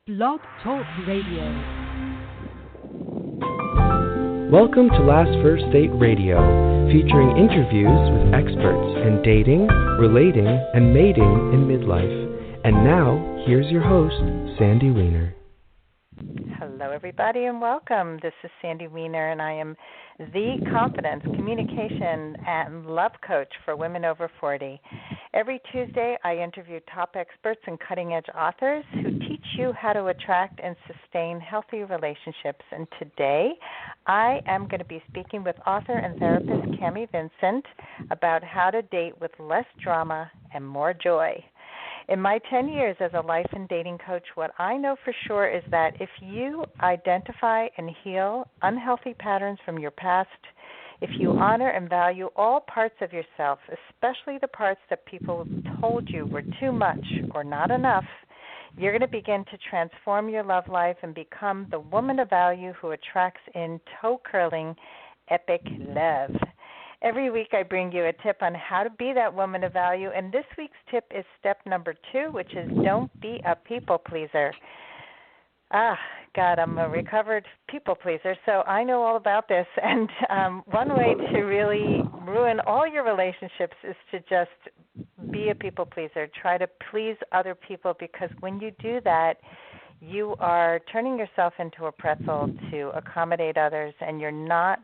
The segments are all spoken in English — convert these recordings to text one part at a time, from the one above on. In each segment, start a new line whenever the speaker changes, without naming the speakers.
Blog Talk Radio.
Welcome to Last First Date Radio, featuring interviews with experts in dating, relating, and mating in midlife. And now, here's your host, Sandy Weiner.
Hello, everybody, and welcome. This is Sandy Weiner, and I am the confidence, communication, and love coach for women over 40. Every Tuesday, I interview top experts and cutting-edge authors who teach you how to attract and sustain healthy relationships. And today, I am going to be speaking with author and therapist Camie Vincent about how to date with less drama and more joy. In my 10 years as a life and dating coach, what I know for sure is that if you identify and heal unhealthy patterns from your past, if you honor and value all parts of yourself, especially the parts that people told you were too much or not enough, you're going to begin to transform your love life and become the woman of value who attracts in toe-curling, epic love. Every week I bring you a tip on how to be that woman of value, and this week's tip is step number 2, which is don't be a people pleaser. God, I'm a recovered people pleaser, so I know all about this, and one way to really ruin all your relationships is to just be a people pleaser. Try to please other people, because when you do that, you are turning yourself into a pretzel to accommodate others, and you're not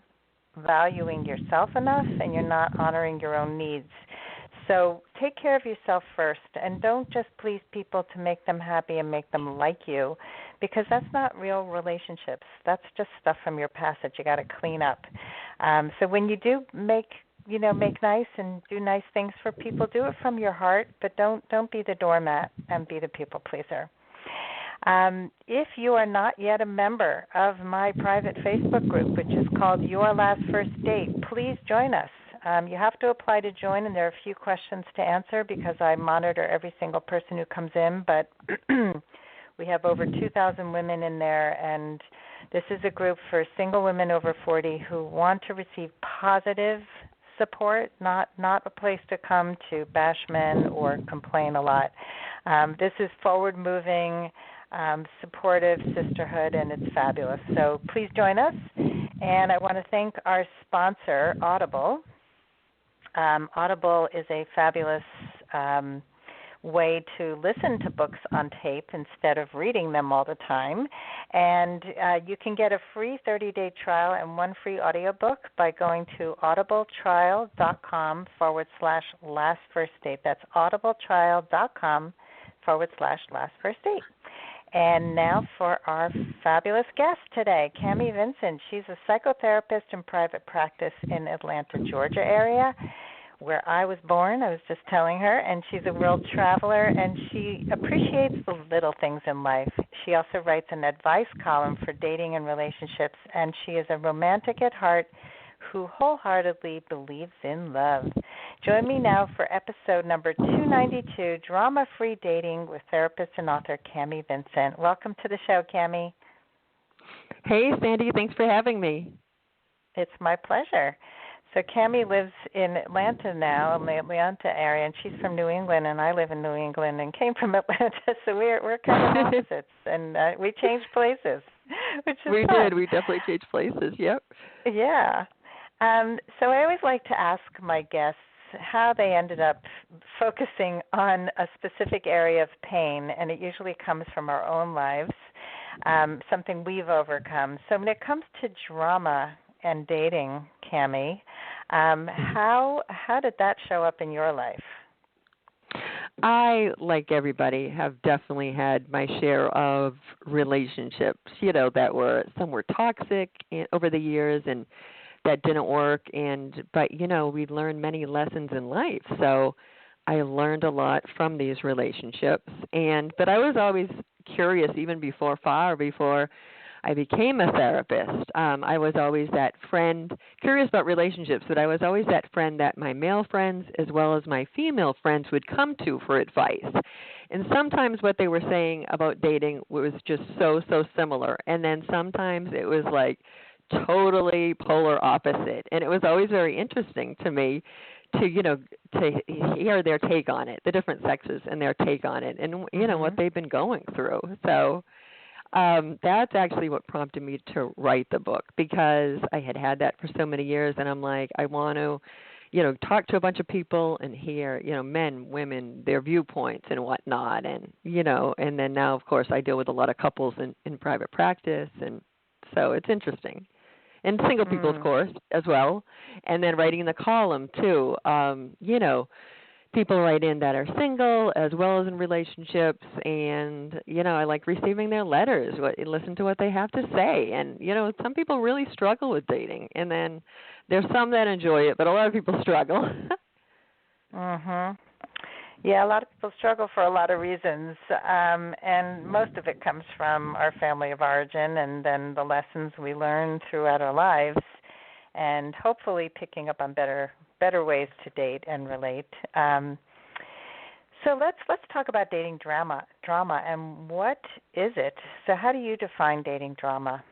valuing yourself enough, and you're not honoring your own needs. So take care of yourself first, and don't just please people to make them happy and make them like you, because that's not real relationships. That's just stuff from your past that you got to clean up. So when you do make nice and do nice things for people, do it from your heart, but don't be the doormat and be the people pleaser. If you are not yet a member of my private Facebook group, which is called Your Last First Date, please join us. You have to apply to join, and there are a few questions to answer because I monitor every single person who comes in, but we have over 2,000 women in there, and this is a group for single women over 40 who want to receive positive support, not a place to come to bash men or complain a lot. This is forward-moving, supportive sisterhood, and it's fabulous. So please join us. And I want to thank our sponsor, Audible. Audible is a fabulous way to listen to books on tape instead of reading them all the time. And you can get a free 30-day trial and one free audiobook by going to audibletrial.com/lastfirstdate. That's audibletrial.com/lastfirstdate. And now for our fabulous guest today, Camie Vincent. She's a psychotherapist in private practice in Atlanta, Georgia area, where I was born, I was just telling her, and she's a world traveler, and she appreciates the little things in life. She also writes an advice column for dating and relationships, and she is a romantic at heart who wholeheartedly believes in love. Join me now for episode number 292, Drama-Free Dating with therapist and author Camie Vincent. Welcome to the show, Camie.
Hey, Sandy. Thanks for having me.
It's my pleasure. So Camie lives in Atlanta now, in the Atlanta area, and she's from New England, and I live in New England and came from Atlanta, so we're kind of opposites, and we changed places, which is
We
fun.
did. We definitely changed places. Yep.
Yeah. So I always like to ask my guests how they ended up focusing on a specific area of pain, and it usually comes from our own lives, something we've overcome. So when it comes to drama and dating, Camie, how did that show up in your life?
I, like everybody, have definitely had my share of relationships, that some were toxic over the years and that didn't work. But we learned many lessons in life. So I learned a lot from these relationships. But I was always curious, even far before I became a therapist. I was always that friend, curious about relationships, but I was always that friend that my male friends as well as my female friends would come to for advice. And sometimes what they were saying about dating was just so similar. And then sometimes it was like totally polar opposite. And it was always very interesting to me to hear their take on it, the different sexes and their take on it, and what they've been going through. So That's actually what prompted me to write the book, because I had that for so many years, and I'm like, I want to, talk to a bunch of people and hear, men, women, their viewpoints and whatnot, and and then now, of course, I deal with a lot of couples in private practice, and so it's interesting. And single people, of course, as well. And then writing the column, too. People write in that are single as well as in relationships. And, I like receiving their letters, listen to what they have to say. And, some people really struggle with dating. And then there's some that enjoy it, but a lot of people struggle.
Mhm. Yeah, a lot of people struggle for a lot of reasons, and most of it comes from our family of origin and then the lessons we learn throughout our lives, and hopefully picking up on better ways to date and relate. So let's talk about dating drama, and what is it? So how do you define dating drama?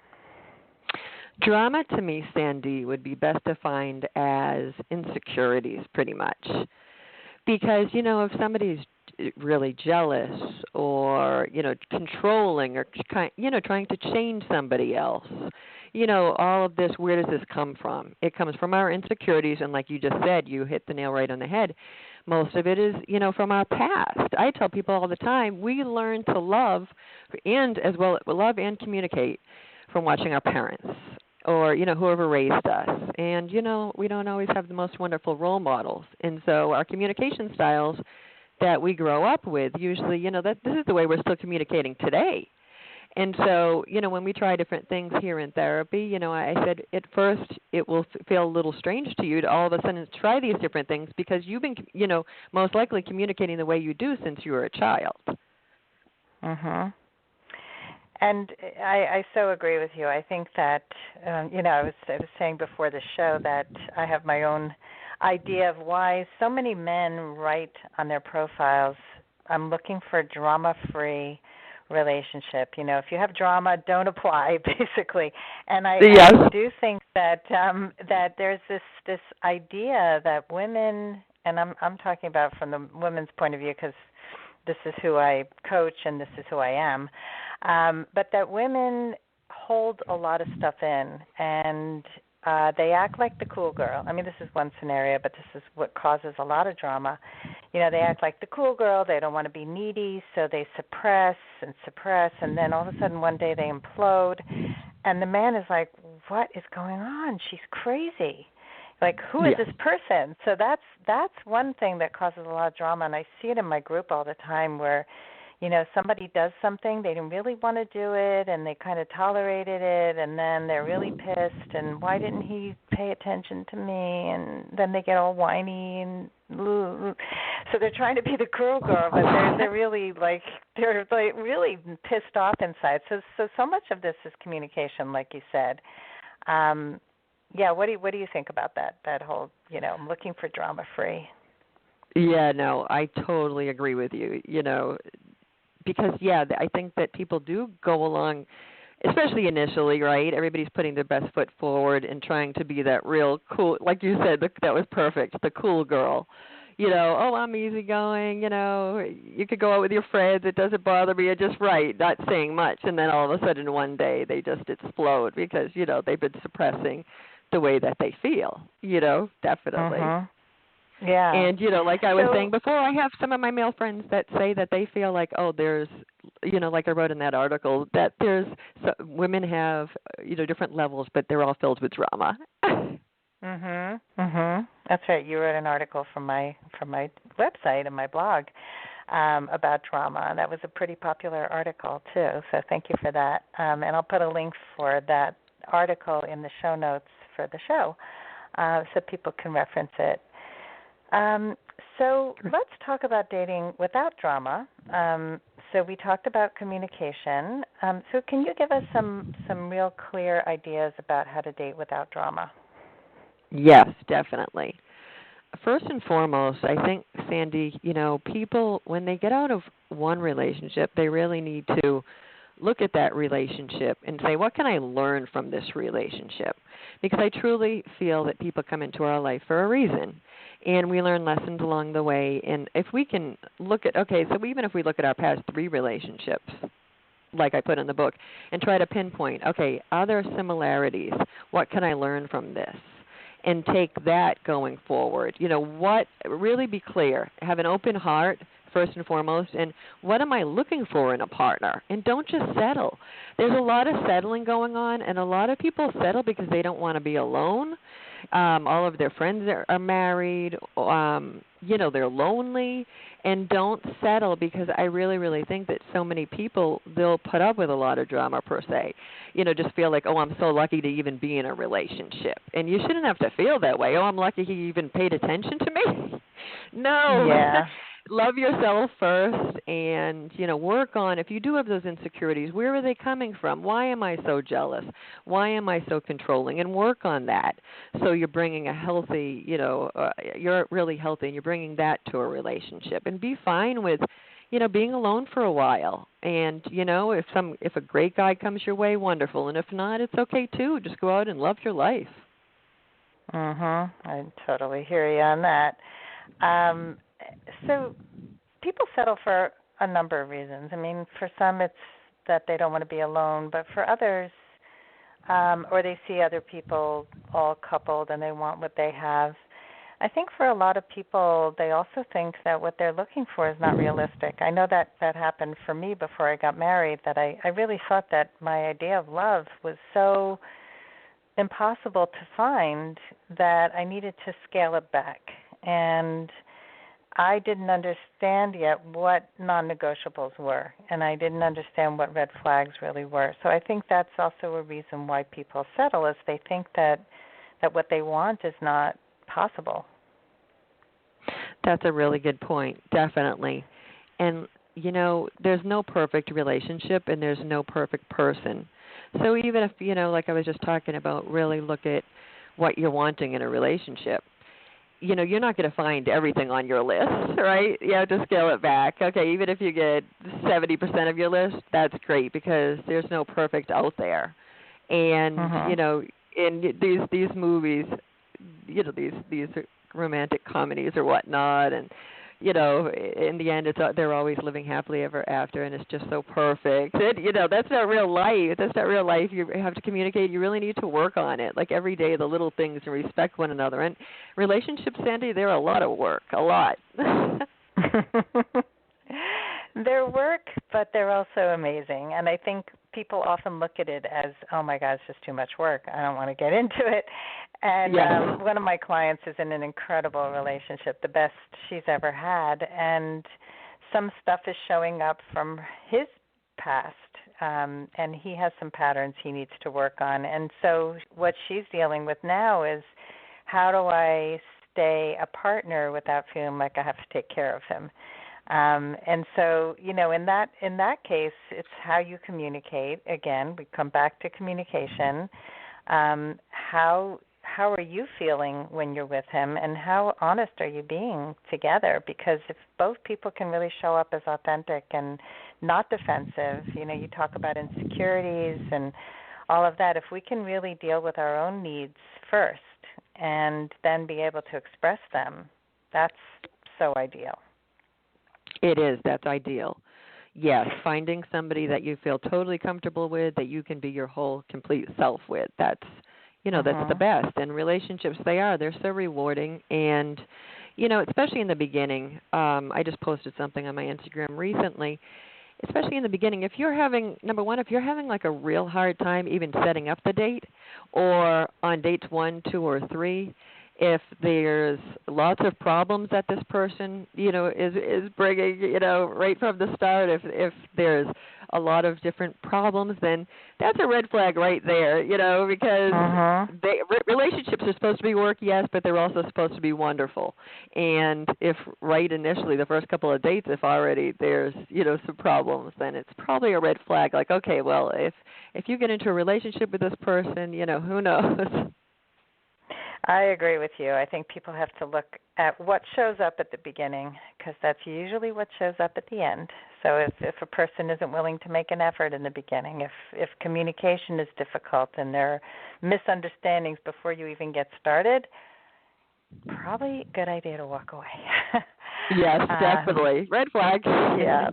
Drama, to me, Sandy, would be best defined as insecurities, pretty much. Because, if somebody's really jealous or, controlling or, trying to change somebody else, all of this, where does this come from? It comes from our insecurities, and like you just said, you hit the nail right on the head. Most of it is, from our past. I tell people all the time, we learn to love and as well love and communicate from watching our parents or, whoever raised us. And, we don't always have the most wonderful role models. And so our communication styles that we grow up with, usually, that this is the way we're still communicating today. And so, when we try different things here in therapy, I said at first it will feel a little strange to you to all of a sudden try these different things because you've been, most likely communicating the way you do since you were a child.
Mhm. And I so agree with you. I think that, I was saying before the show that I have my own idea of why so many men write on their profiles, I'm looking for a drama-free relationship. If you have drama, don't apply, basically. And I do think that that there's this idea that women, and I'm talking about from the women's point of view because this is who I coach and this is who I am, but that women hold a lot of stuff in, and they act like the cool girl. I mean, this is one scenario, but this is what causes a lot of drama. They act like the cool girl. They don't want to be needy, so they suppress, and then all of a sudden one day they implode, and the man is like, what is going on? She's crazy. Like, who is this person? So that's one thing that causes a lot of drama, and I see it in my group all the time where, somebody does something, they didn't really want to do it, and they kind of tolerated it, and then they're really pissed, and why didn't he pay attention to me? And then they get all whiny, and so they're trying to be the cool girl, but they're really really pissed off inside. So much of this is communication, like you said. Yeah, what do you think about that whole, I'm looking for drama free?
Yeah, no, I totally agree with you, because, I think that people do go along, especially initially, right? Everybody's putting their best foot forward and trying to be that real cool, like you said, that was perfect, the cool girl. I'm easygoing, you could go out with your friends, it doesn't bother me, I'm just not saying much. And then all of a sudden one day they just explode because, they've been suppressing the way that they feel, definitely.
Uh-huh. Yeah.
And, like I was saying before, I have some of my male friends that say that they feel like, there's, like I wrote in that article, that women have, different levels, but they're all filled with drama.
Mhm. Mhm. That's right. You wrote an article from my website and my blog about drama, and that was a pretty popular article too. So thank you for that. And I'll put a link for that article in the show notes for the show, so people can reference it. So let's talk about dating without drama. So we talked about communication. So can you give us some real clear ideas about how to date without drama?
Yes, definitely. First and foremost, I think, Sandy, people, when they get out of one relationship, they really need to look at that relationship and say, what can I learn from this relationship? Because I truly feel that people come into our life for a reason, and we learn lessons along the way. And if we can look at, so even if we look at our past 3 relationships, like I put in the book, and try to pinpoint, okay, are there similarities? What can I learn from this? And take that going forward. Really be clear. Have an open heart, first and foremost, and what am I looking for in a partner? And don't just settle. There's a lot of settling going on, and a lot of people settle because they don't want to be alone. All of their friends are married. They're lonely, and don't settle because I really, really think that so many people, they'll put up with a lot of drama per se. Just feel like, oh, I'm so lucky to even be in a relationship. And you shouldn't have to feel that way. Oh, I'm lucky he even paid attention to me. No.
Yeah.
Love yourself first and, work on, if you do have those insecurities, where are they coming from? Why am I so jealous? Why am I so controlling? And work on that so you're bringing a healthy, you're really healthy and you're bringing that to a relationship. And be fine with, being alone for a while. And, if a great guy comes your way, wonderful. And if not, it's okay too. Just go out and love your life.
I totally hear you on that. So people settle for a number of reasons. I mean, for some it's that they don't want to be alone, but for others, or they see other people all coupled and they want what they have. I think for a lot of people, they also think that what they're looking for is not realistic. I know that happened for me before I got married, that I really thought that my idea of love was so impossible to find that I needed to scale it back. And I didn't understand yet what non-negotiables were, and I didn't understand what red flags really were. So I think that's also a reason why people settle, is they think that what they want is not possible.
That's a really good point, definitely. And, there's no perfect relationship and there's no perfect person. So even if, like I was just talking about, really look at what you're wanting in a relationship. You're not going to find everything on your list, right? You have to scale it back. Okay, even if you get 70% of your list, that's great because there's no perfect out there. And, in these movies, these romantic comedies or whatnot, and, in the end, they're always living happily ever after, and it's just so perfect. And, that's not real life. That's not real life. You have to communicate. You really need to work on it, like every day, the little things, and respect one another. And relationships, Sandy, they're a lot of work, a lot.
They're work, but they're also amazing. And I think people often look at it as, oh, my God, it's just too much work. I don't want to get into it. And
yes.
One of my clients is in an incredible relationship, the best she's ever had. And some stuff is showing up from his past, and he has some patterns he needs to work on. And so what she's dealing with now is, how do I stay a partner without feeling like I have to take care of him? And so, in that case, it's how you communicate. Again, we come back to communication. How are you feeling when you're with him, and how honest are you being together? Because if both people can really show up as authentic and not defensive, you talk about insecurities and all of that. If we can really deal with our own needs first and then be able to express them, that's so ideal.
It is. That's ideal. Yes, finding somebody that you feel totally comfortable with, that you can be your whole complete self with. That's that's the best. And relationships, they're so rewarding. And, especially in the beginning, I just posted something on my Instagram recently, especially in the beginning, if you're having like a real hard time even setting up the date, or on dates 1, 2, or 3, if there's lots of problems that this person, is bringing, right from the start, if there's a lot of different problems, then that's a red flag right there, because relationships are supposed to be work, yes, but they're also supposed to be wonderful. And if right initially, the first couple of dates, if already there's, some problems, then it's probably a red flag. Like, okay, well, if you get into a relationship with this person, who knows?
I agree with you. I think people have to look at what shows up at the beginning, because that's usually what shows up at the end. So if a person isn't willing to make an effort in the beginning, if communication is difficult and there are misunderstandings before you even get started, probably a good idea to walk away.
Yes, definitely. Red flag.
Yeah.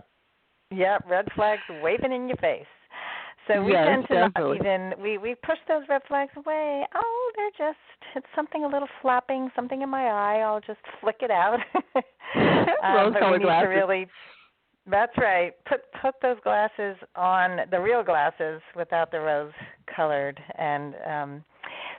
Yeah, red flags waving in your face. So we
Yes,
tend to
definitely.
not even, we push those red flags away. Oh, they're just, it's something a little flapping, something in my eye. I'll just flick it out. But we
Rose-colored
need to
glasses.
really, that's right, put those glasses on, the real glasses without the rose-colored. And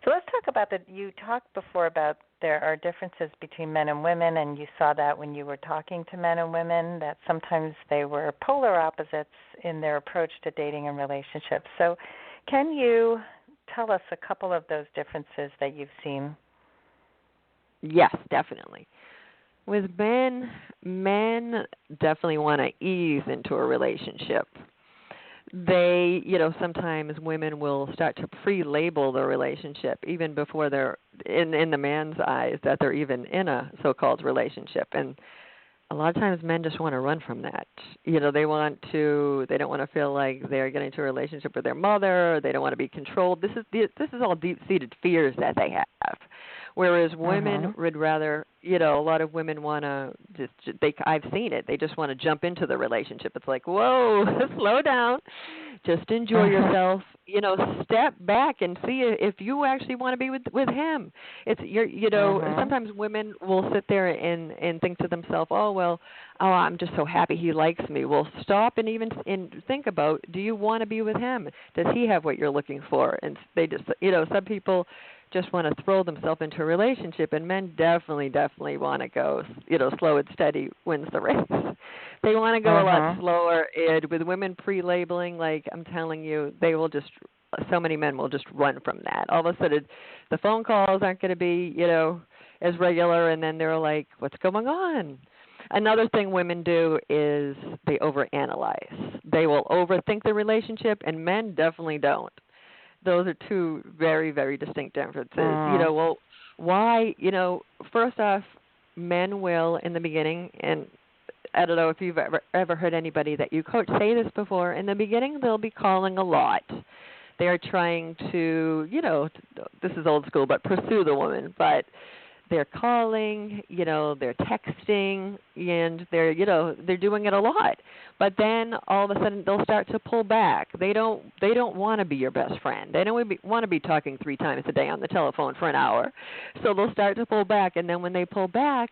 so let's talk about that. You talked before about there are differences between men and women, and you saw that when you were talking to men and women, that sometimes they were polar opposites in their approach to dating and relationships. So can you tell us a couple of those differences that you've seen?
Yes, definitely. With men definitely want to ease into a relationship. They, sometimes women will start to pre-label the relationship even before they're in the man's eyes that they're even in a so-called relationship. And a lot of times men just want to run from that. They don't want to feel like they're getting into a relationship with their mother. They don't want to be controlled. This is all deep-seated fears that they have. Whereas women would rather, a lot of women want to I've seen it. They just want to jump into the relationship. It's like, whoa, slow down. Just enjoy yourself. Step back and see if you actually want to be with him. Sometimes women will sit there and think to themselves, I'm just so happy he likes me. Well, stop and even think about, do you want to be with him? Does he have what you're looking for? And they just, some people just want to throw themselves into a relationship, and men definitely want to go, slow and steady wins the race. They want to go a lot slower. And with women pre-labeling, like I'm telling you, so many men will just run from that. All of a sudden, the phone calls aren't going to be, as regular, and then they're like, what's going on? Another thing women do is they overanalyze. They will overthink the relationship, and men definitely don't. Those are two very, very distinct differences. Why? First off, men will in the beginning, and I don't know if you've ever heard anybody that you coach say this before. In the beginning, they'll be calling a lot. They are trying to, this is old school, but pursue the woman. But they're calling, they're texting, and they're doing it a lot. But then all of a sudden they'll start to pull back. They don't want to be your best friend. They don't want to be talking 3 times a day on the telephone for an hour. So they'll start to pull back, and then when they pull back,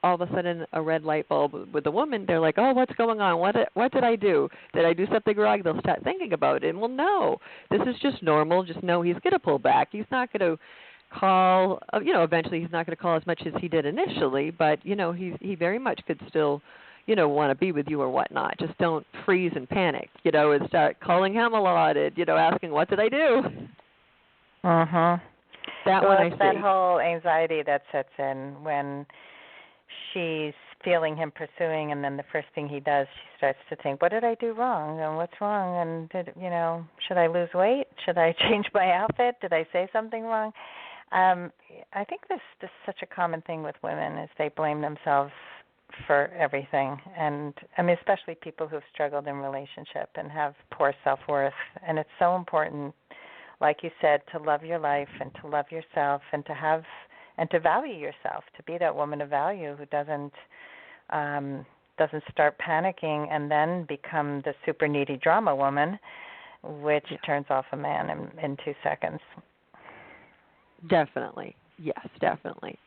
all of a sudden a red light bulb with the woman. They're like, oh, what's going on? What did I do? Did I do something wrong? They'll start thinking about it. And well, no, this is just normal. Just know he's going to pull back. He's not going to call, eventually he's not going to call as much as he did initially, but, he very much could still, want to be with you or whatnot. Just don't freeze and panic, and start calling him a lot and, asking, what did I do? That
well,
one I
it's
see.
that whole anxiety that sets in when she's feeling him pursuing, and then the first thing he does, she starts to think, what did I do wrong? And what's wrong? And, should I lose weight? Should I change my outfit? Did I say something wrong? I think this is such a common thing with women is they blame themselves for everything, and I mean especially people who've struggled in relationship and have poor self-worth. And it's so important, like you said, to love your life and to love yourself and to value yourself, to be that woman of value who doesn't start panicking and then become the super needy drama woman, which turns off a man in 2 seconds.
Definitely. Yes, definitely.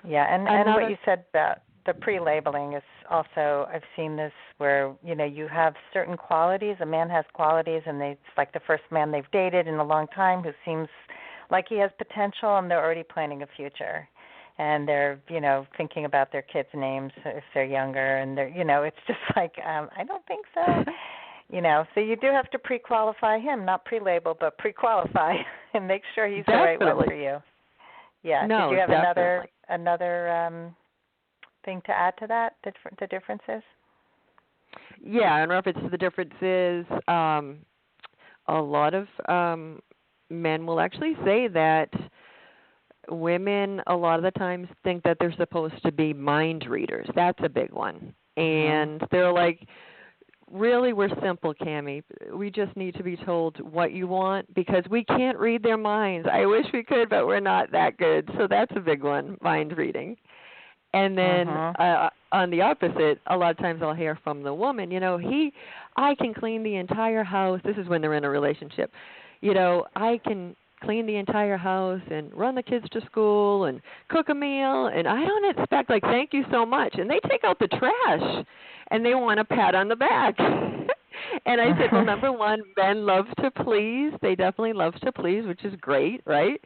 Yeah, and what you said about the pre-labeling is also, I've seen this where, you have certain qualities. A man has qualities, and it's like the first man they've dated in a long time who seems like he has potential, and they're already planning a future. And they're, thinking about their kids' names if they're younger, and they're, it's just like, I don't think so. So you do have to pre-qualify him, not pre-label, but pre-qualify and make sure he's
Definitely.
the right one for you. Yeah.
No,
did you have
definitely.
another thing to add to that, the differences?
Yeah, in reference to the differences, a lot of men will actually say that women a lot of the times think that they're supposed to be mind readers. That's a big one. And they're like, really, we're simple, Camie. We just need to be told what you want because we can't read their minds. I wish we could, but we're not that good. So that's a big one, mind reading. And then on the opposite, a lot of times I'll hear from the woman, I can clean the entire house. This is when they're in a relationship. I can clean the entire house and run the kids to school and cook a meal, and I don't expect, thank you so much. And they take out the trash, and they want a pat on the back. And I said, well, number one, men love to please. They definitely love to please, which is great, right?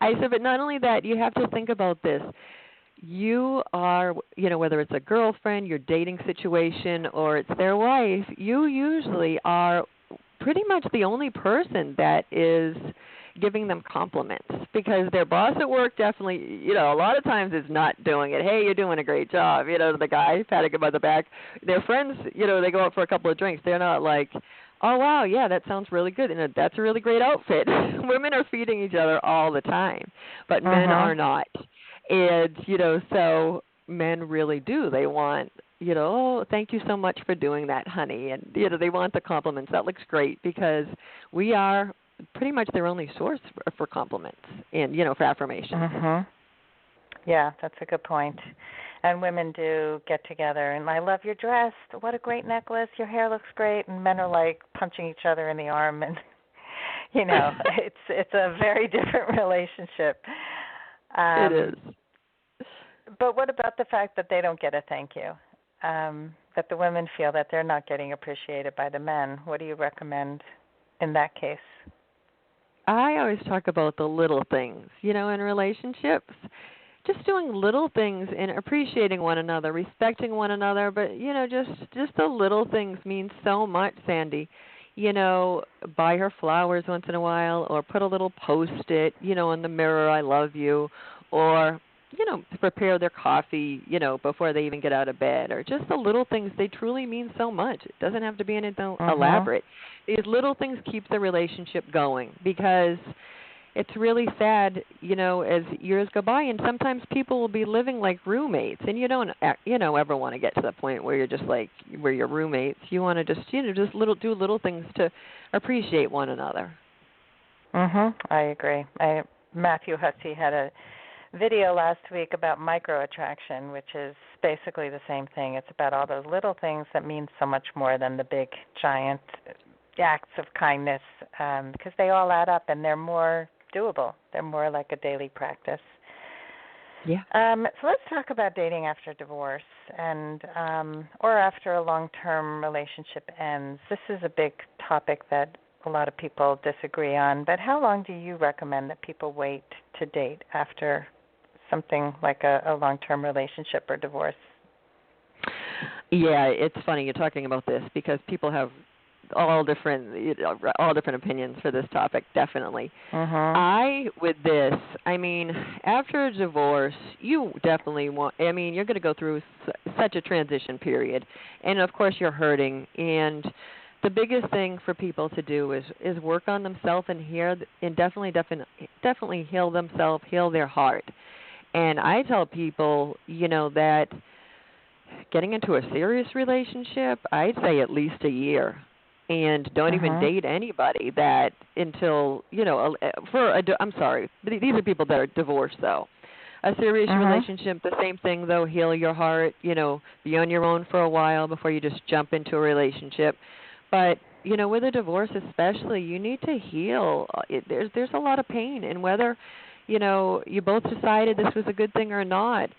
I said, but not only that, you have to think about this. You are, whether it's a girlfriend, your dating situation, or it's their wife, you usually are pretty much the only person that is giving them compliments, because their boss at work definitely, a lot of times is not doing it. Hey, you're doing a great job. The guy patting him on the back. Their friends, they go out for a couple of drinks. They're not like, oh, wow, yeah, that sounds really good. And that's a really great outfit. Women are feeding each other all the time, but men are not. And, so men really do. They want, oh, thank you so much for doing that, honey. And, they want the compliments. That looks great, because we are pretty much their only source for compliments and, for affirmation.
Yeah, that's a good point. And women do get together and, I love your dress. What a great necklace. Your hair looks great. And men are like punching each other in the arm. And, it's a very different relationship.
It is.
But what about the fact that they don't get a thank you? That the women feel that they're not getting appreciated by the men. What do you recommend in that case?
I always talk about the little things, in relationships. Just doing little things and appreciating one another, respecting one another. But, just the little things mean so much, Sandy. Buy her flowers once in a while, or put a little Post-it, on the mirror, I love you, or, prepare their coffee, before they even get out of bed, or just the little things. They truly mean so much. It doesn't have to be anything elaborate. These little things keep the relationship going, because it's really sad, as years go by, and sometimes people will be living like roommates, and you don't, ever want to get to the point where you're just like, where you're roommates. You want to just, do little things to appreciate one another.
I agree. Matthew Hussey had a video last week about micro-attraction, which is basically the same thing. It's about all those little things that mean so much more than the big, giant acts of kindness, because they all add up and they're more doable. They're more like a daily practice.
Yeah.
So let's talk about dating after divorce and or after a long-term relationship ends. This is a big topic that a lot of people disagree on, but how long do you recommend that people wait to date after something like a long-term relationship or divorce?
Yeah, it's funny you're talking about this, because people have all different opinions for this topic, definitely. With this, after a divorce, you definitely you're going to go through such a transition period, and of course you're hurting, and the biggest thing for people to do is work on themselves and definitely heal themselves, heal their heart. And I tell people, that getting into a serious relationship, I'd say at least a year. And don't even date anybody that until, I'm sorry, these are people that are divorced, though. A serious relationship, the same thing, though, heal your heart, be on your own for a while before you just jump into a relationship. But, with a divorce especially, you need to heal. There's a lot of pain, and whether, you both decided this was a good thing or not,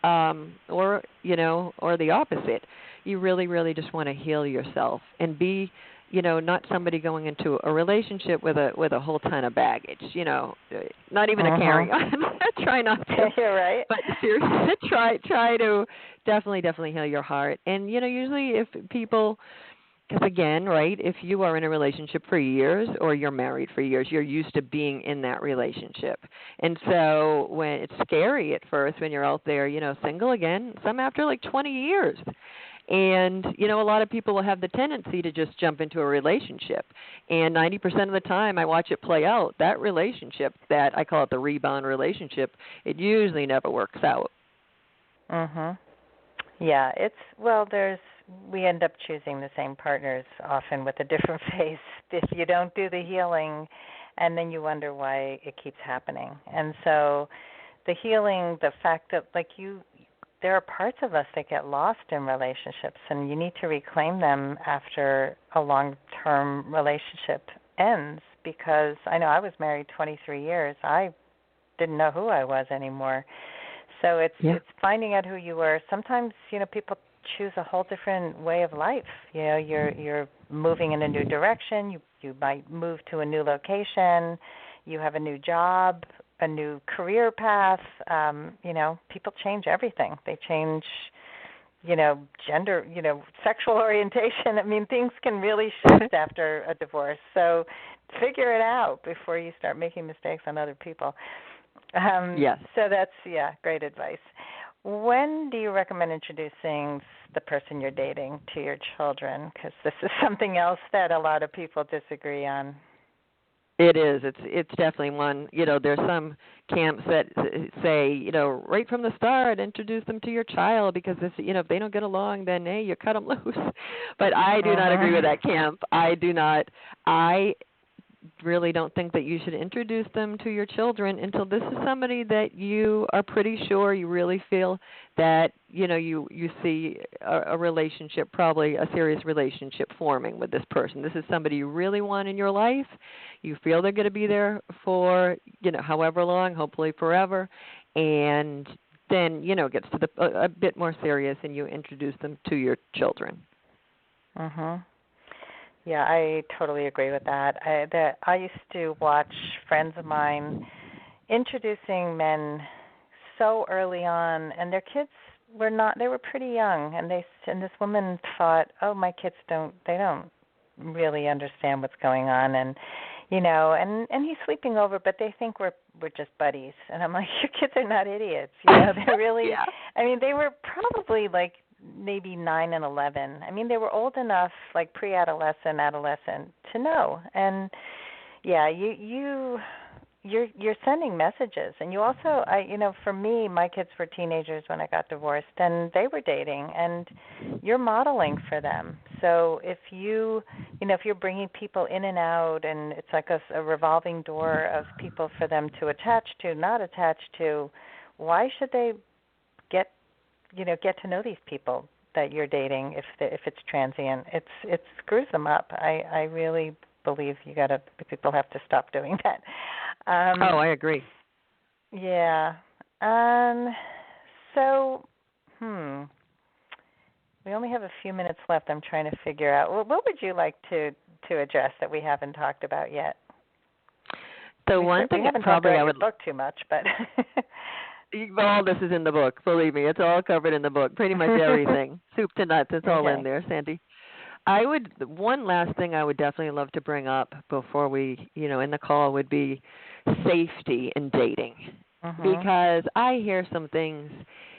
or the opposite, you really, really just want to heal yourself and be, not somebody going into a relationship with a whole ton of baggage, not even a carry-on. Try not to.
You're right.
But seriously, try to definitely heal your heart. And, usually if people, because again, right, if you are in a relationship for years or you're married for years, you're used to being in that relationship. And so when it's scary at first when you're out there, single again, some after like 20 years. And, a lot of people will have the tendency to just jump into a relationship. And 90% of the time I watch it play out, that relationship, that I call it the rebound relationship, it usually never works out.
Yeah, we end up choosing the same partners often with a different face if you don't do the healing, and then you wonder why it keeps happening. And so the healing, the fact that there are parts of us that get lost in relationships, and you need to reclaim them after a long-term relationship ends, because I know I was married 23 years. I didn't know who I was anymore. So it's finding out who you were. Sometimes, people choose a whole different way of life. You're moving in a new direction. You might move to a new location. You have a new job, a new career path. People change everything. They change, gender, sexual orientation. I mean, things can really shift after a divorce. So figure it out before you start making mistakes on other people.
Yes.
So that's, great advice. When do you recommend introducing the person you're dating to your children? Because this is something else that a lot of people disagree on.
It is. It's definitely one. There's some camps that say, right from the start, introduce them to your child, because if they don't get along, then hey, you cut them loose. But I do not agree with that camp. I do not. I really don't think that you should introduce them to your children until this is somebody that you are pretty sure you really feel that you see a relationship, probably a serious relationship forming with this person. This is somebody you really want in your life. You feel they're going to be there for however long, hopefully forever, and then gets to a bit more serious, and you introduce them to your children.
Yeah, I totally agree with that. I used to watch friends of mine introducing men so early on, and their kids they were pretty young, and this woman thought, oh, my kids don't really understand what's going on, and and he's sleeping over, but they think we're just buddies. And I'm like, your kids are not idiots. They're really, I mean, they were probably like maybe 9 and 11. I mean, they were old enough, like pre-adolescent, adolescent, to know. And you're sending messages. And you also, for me, my kids were teenagers when I got divorced, and they were dating, and you're modeling for them. So if if you're bringing people in and out, and it's like a revolving door of people for them to attach to, not attach to, why should they get to know these people that you're dating if it's transient? It screws them up. I really believe people have to stop doing that.
I agree.
Yeah. So, we only have a few minutes left. I'm trying to figure out, what would you like to address that we haven't talked about yet?
The one thing probably I would
book too much, but
all this is in the book. Believe me, it's all covered in the book. Pretty much everything, soup to nuts. It's all in there, Sandy. One last thing I would definitely love to bring up before we, in the call would be safety in dating, because I hear some things,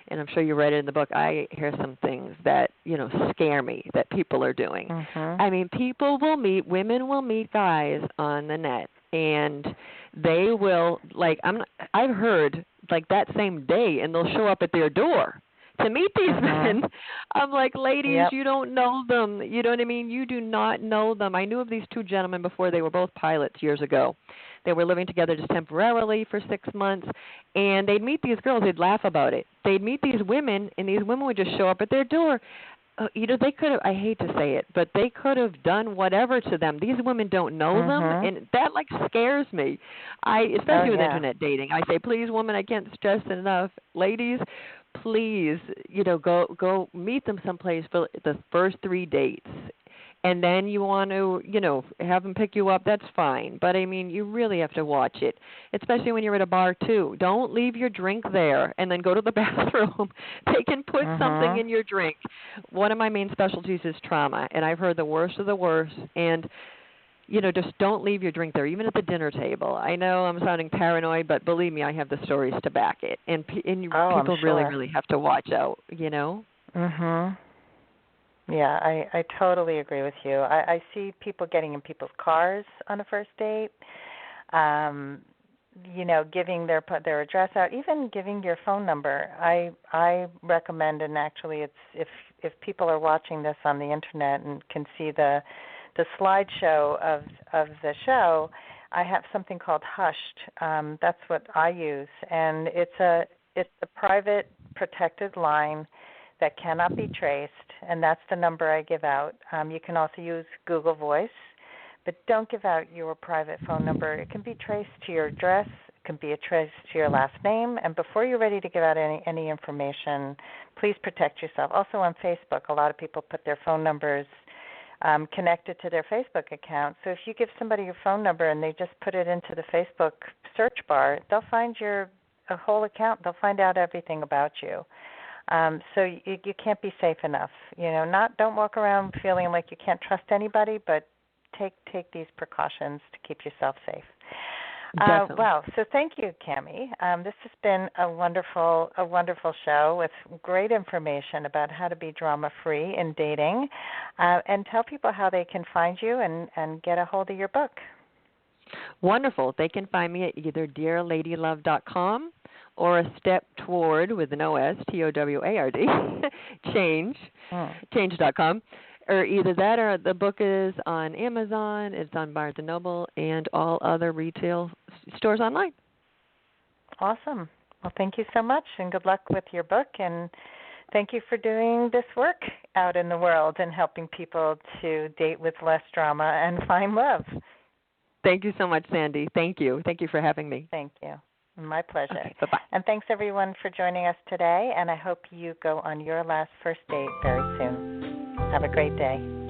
and I'm sure you read it in the book. I hear some things that scare me that people are doing. I mean, women will meet guys on the net, and they will I've heard that same day, and they'll show up at their door to meet these men. I'm like, ladies, you don't know them. You know what I mean? You do not know them. I knew of these two gentlemen before. They were both pilots years ago. They were living together just temporarily for 6 months, and they'd meet these girls. They'd laugh about it. They'd meet these women, and these women would just show up at their door. They could have, I hate to say it, but they could have done whatever to them. These women don't know them, and that scares me. Especially with internet dating. I say, please, women, I can't stress it enough. Ladies, please, go meet them someplace for the first 3 dates. And then you want to, have them pick you up, that's fine. But, I mean, you really have to watch it, especially when you're at a bar, too. Don't leave your drink there and then go to the bathroom. They can put something in your drink. One of my main specialties is trauma, and I've heard the worst of the worst. And, just don't leave your drink there, even at the dinner table. I know I'm sounding paranoid, but believe me, I have the stories to back it. And people really, really have to watch out,
Yeah, I totally agree with you. I see people getting in people's cars on a first date, giving their address out, even giving your phone number. I recommend, and actually it's if people are watching this on the internet and can see the slideshow of the show, I have something called Hushed. That's what I use, and it's a private protected line that cannot be traced, and that's the number I give out. You can also use Google Voice, but don't give out your private phone number. It can be traced to your address. It can be traced to your last name. And before you're ready to give out any information, please protect yourself. Also on Facebook, a lot of people put their phone numbers connected to their Facebook account. So if you give somebody your phone number and they just put it into the Facebook search bar, they'll find your whole account. They'll find out everything about you. So you can't be safe enough. Don't walk around feeling like you can't trust anybody, but take these precautions to keep yourself safe. Wow. So thank you, Camie. This has been a wonderful show with great information about how to be drama-free in dating, and tell people how they can find you and get a hold of your book.
Wonderful. They can find me at either dearladylove.com or a step toward with an OS, TOWARD, change.com. Or either that or the book is on Amazon, it's on Barnes & Noble, and all other retail stores online.
Awesome. Well, thank you so much, and good luck with your book, and thank you for doing this work out in the world and helping people to date with less drama and find love.
Thank you so much, Sandy. Thank you. Thank you for having me.
Thank you. My pleasure.
Okay, bye-bye.
And thanks, everyone, for joining us today, and I hope you go on your last first date very soon. Have a great day.